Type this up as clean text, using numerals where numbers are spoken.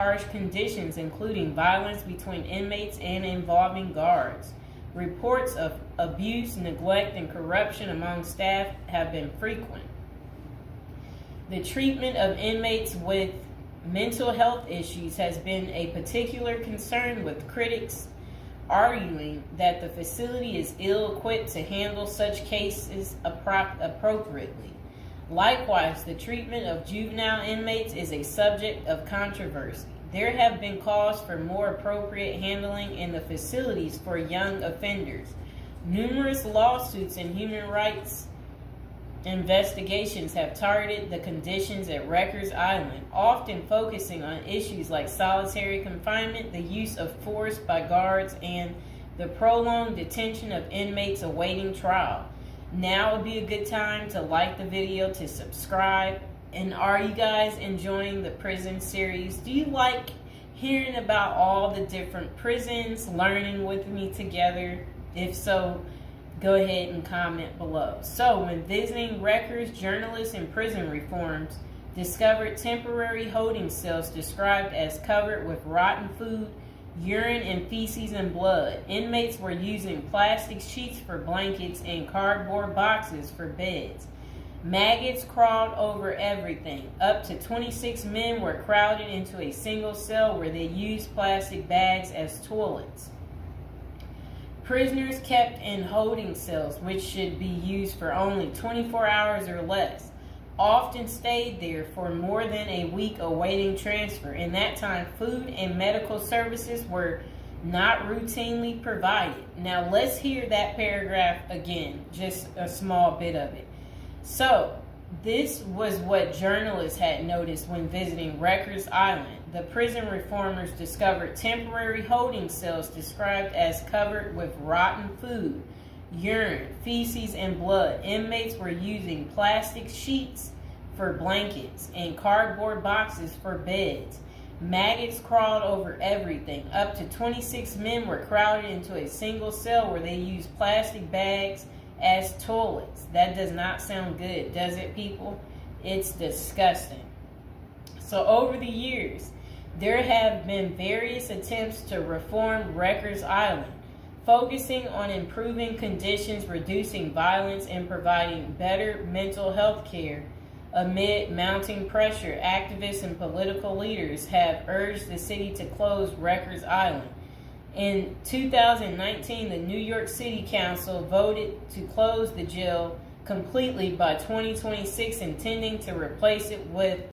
harsh conditions, including violence between inmates and involving guards. Reports of abuse, neglect, and corruption among staff have been frequent. The treatment of inmates with mental health issues has been a particular concern, with critics arguing that the facility is ill-equipped to handle such cases appropriately. Likewise, the treatment of juvenile inmates is a subject of controversy. There have been calls for more appropriate handling in the facilities for young offenders. Numerous lawsuits and human rights investigations have targeted the conditions at Rikers Island, often focusing on issues like solitary confinement, the use of force by guards, and the prolonged detention of inmates awaiting trial. Now would be a good time to like the video, to subscribe. And are you guys enjoying the prison series? Do you like hearing about all the different prisons, learning with me together? If so, go ahead and comment below. So, when visiting Rikers, journalists and prison reforms discovered temporary holding cells described as covered with rotten food, urine and feces and blood. Inmates were using plastic sheets for blankets and cardboard boxes for beds. Maggots crawled over everything. Up to 26 men were crowded into a single cell where they used plastic bags as toilets. Prisoners kept in holding cells, which should be used for only 24 hours or less, often stayed there for more than a week awaiting transfer. In that time, food and medical services were not routinely provided. Now let's hear that paragraph again, just a small bit of it. So, this was what journalists had noticed when visiting Rikers Island. The prison reformers discovered temporary holding cells described as covered with rotten food, urine, feces, and blood. Inmates were using plastic sheets for blankets and cardboard boxes for beds. Maggots crawled over everything. Up to 26 men were crowded into a single cell where they used plastic bags as toilets. That does not sound good, does it, people? It's disgusting. So over the years, there have been various attempts to reform Rikers Island, focusing on improving conditions, reducing violence, and providing better mental health care. Amid mounting pressure, activists and political leaders have urged the city to close Rikers Island. In 2019, the New York City Council voted to close the jail completely by 2026, intending to replace it with